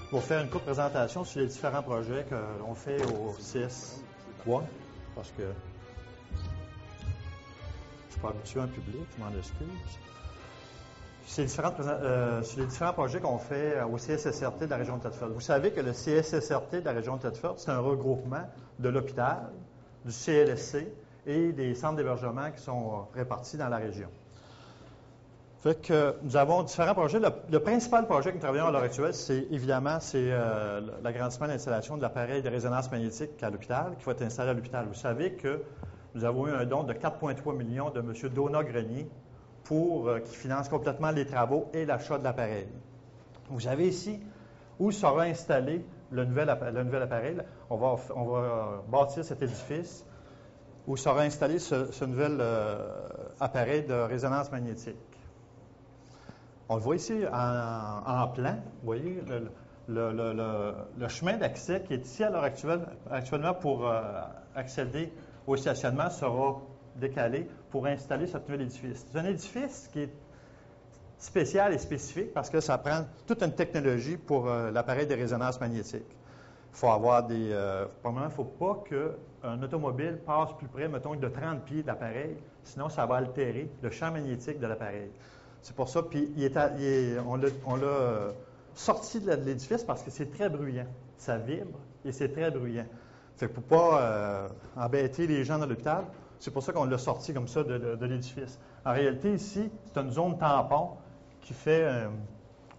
Je vais faire une courte présentation sur les différents projets que l'on fait au CS3, parce que je suis pas habitué à un public, je m'en excuse. Sur les différents projets qu'on fait au CSSRT de la région de Thetford. Vous savez que le CSSRT de la région de Thetford, c'est un regroupement de l'hôpital, du CLSC et des centres d'hébergement qui sont répartis dans la région. Fait que nous avons différents projets. Le principal projet que nous travaillons à l'heure actuelle, c'est l'agrandissement de l'installation de l'appareil de résonance magnétique à l'hôpital, qui va être installé à l'hôpital. Vous savez que nous avons eu un don de 4,3 millions de M. Donat-Grenier qui finance complètement les travaux et l'achat de l'appareil. Vous avez ici où sera installé le nouvel appareil. On va bâtir cet édifice où sera installé ce nouvel appareil de résonance magnétique. On le voit ici en plan. Vous voyez le chemin d'accès qui est ici à l'heure actuellement pour accéder au stationnement sera décalé pour installer ce nouvel édifice. C'est un édifice qui est spécial et spécifique parce que ça prend toute une technologie pour l'appareil de résonance magnétique. Il faut avoir premièrement, il ne faut pas qu'un automobile passe plus près, mettons, de 30 pieds de l'appareil, sinon ça va altérer le champ magnétique de l'appareil. C'est pour ça, puis on l'a sorti de l'édifice parce que c'est très bruyant. Ça vibre et c'est très bruyant. Fait que pour ne pas embêter les gens dans l'hôpital, c'est pour ça qu'on l'a sorti comme ça de l'édifice. En réalité, ici, c'est une zone tampon qui fait,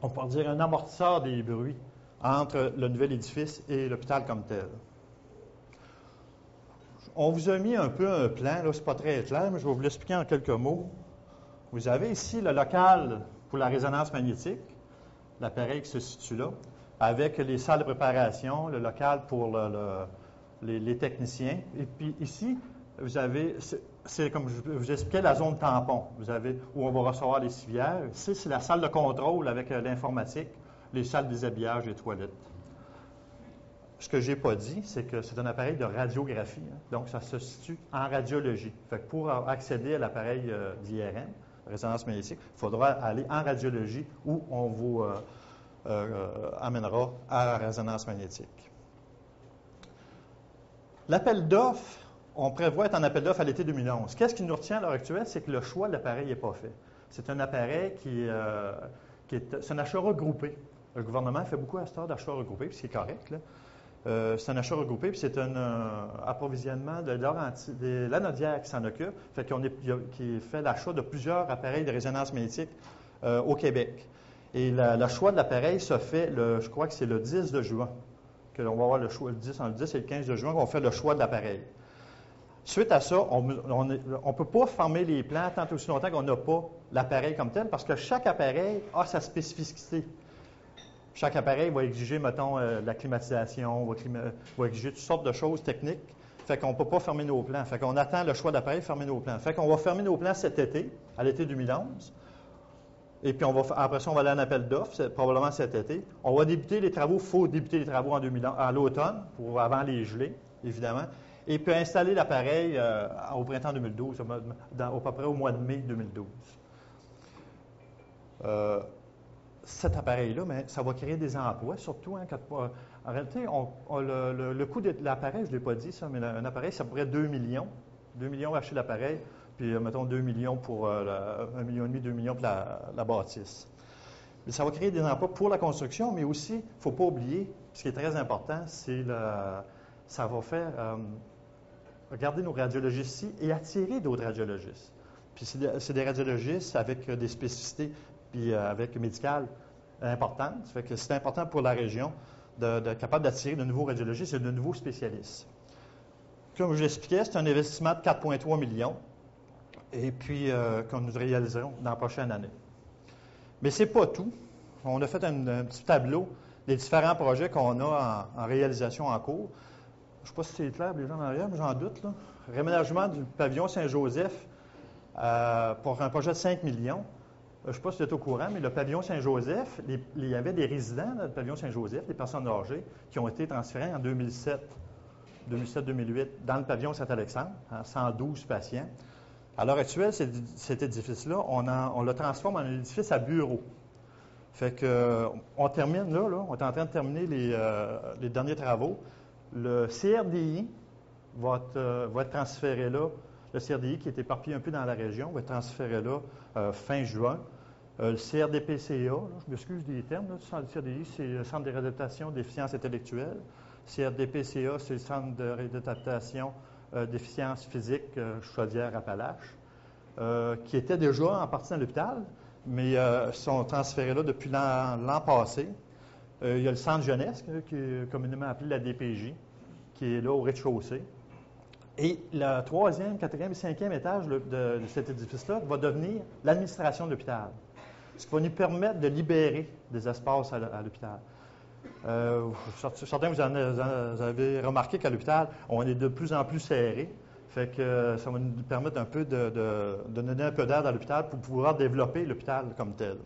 on pourrait dire, un amortisseur des bruits entre le nouvel édifice et l'hôpital comme tel. On vous a mis un peu un plan, là, c'est pas très clair, mais je vais vous l'expliquer en quelques mots. Vous avez ici le local pour la résonance magnétique, l'appareil qui se situe là, avec les salles de préparation, le local pour les techniciens. Et puis ici, vous avez, c'est comme je vous expliquais, la zone tampon. Vous avez où on va recevoir les civières. Ici, c'est la salle de contrôle avec l'informatique, les salles de déshabillage et les toilettes. Ce que je n'ai pas dit, c'est que c'est un appareil de radiographie. Donc, ça se situe en radiologie. Fait que pour accéder à l'appareil d'IRM, résonance magnétique, il faudra aller en radiologie où on vous amènera à la résonance magnétique. L'appel d'offres, on prévoit être en appel d'offres à l'été 2011. Qu'est-ce qui nous retient à l'heure actuelle? C'est que le choix de l'appareil n'est pas fait. C'est un appareil c'est un achat regroupé. Le gouvernement fait beaucoup à cette heure d'achats regroupés, puis c'est correct, là. C'est un achat regroupé, puis c'est un approvisionnement de l'Anodière qui s'en occupe, qui fait l'achat de plusieurs appareils de résonance magnétique au Québec. Et le choix de l'appareil se fait, je crois que c'est le 10 de juin, que l'on va avoir le choix, le 10 et le 15 de juin, qu'on fait le choix de l'appareil. Suite à ça, on ne peut pas former les plans tant aussi longtemps qu'on n'a pas l'appareil comme tel, parce que chaque appareil a sa spécificité. Chaque appareil va exiger, mettons, la climatisation, va exiger toutes sortes de choses techniques. Fait qu'on ne peut pas fermer nos plans. Fait qu'on attend le choix d'appareil, fermer nos plans. Fait qu'on va fermer nos plans cet été, à l'été 2011. Et puis, après ça, on va aller en appel d'offres, probablement cet été. On va débuter les travaux. Il faut débuter les travaux à l'automne, avant les gelées, évidemment. Et puis, installer l'appareil au printemps 2012, à peu près au mois de mai 2012. Cet appareil-là, mais ça va créer des emplois, surtout. En réalité, le coût de l'appareil, je ne l'ai pas dit, ça, mais un appareil, ça pourrait être 2 millions. 2 millions acheter l'appareil, puis mettons 2 millions pour 1,5 million, 2 millions pour la bâtisse. Mais ça va créer des emplois pour la construction, mais aussi, il ne faut pas oublier, ce qui est très important, c'est ça va faire regarder nos radiologistes ici et attirer d'autres radiologistes. Puis c'est des radiologistes avec des spécificités puis avec médicales importantes. Ça fait que c'est important pour la région d'être capable d'attirer de nouveaux radiologistes et de nouveaux spécialistes. Comme je l'expliquais, c'est un investissement de 4,3 millions et puis que nous réaliserons dans la prochaine année. Mais ce n'est pas tout. On a fait un petit tableau des différents projets qu'on a en réalisation en cours. Je ne sais pas si c'est clair, les gens en arrière, mais j'en doute, là. Réménagement du pavillon Saint-Joseph pour un projet de 5 millions. Je ne sais pas si vous êtes au courant, mais le pavillon Saint-Joseph, il y avait des résidents dans le pavillon Saint-Joseph, des personnes âgées, qui ont été transférées en 2007-2008 dans le pavillon Saint-Alexandre, 112 patients. À l'heure actuelle, cet édifice-là, on le transforme en un édifice à bureaux. Fait que, on termine là, on est en train de terminer les derniers travaux. Le CRDI va être transféré là. Le CRDI qui est éparpillé un peu dans la région va être transféré là fin juin. Le CRDPCA, là, je m'excuse des termes, là, le CRDI, c'est le Centre de réadaptation déficience intellectuelle. CRDPCA, c'est le Centre de réadaptation déficience physique Chaudière-Appalaches, qui était déjà en partie dans l'hôpital, mais sont transférés là depuis l'an passé. Il y a le Centre jeunesse, qui est communément appelé la DPJ, qui est là au rez-de-chaussée. Et le 3e, 4e et 5e étage de cet édifice-là va devenir l'administration de l'hôpital, ce qui va nous permettre de libérer des espaces à l'hôpital. Certains, vous avez remarqué qu'à l'hôpital, on est de plus en plus serré. Fait que ça va nous permettre un peu de donner un peu d'air à l'hôpital pour pouvoir développer l'hôpital comme tel.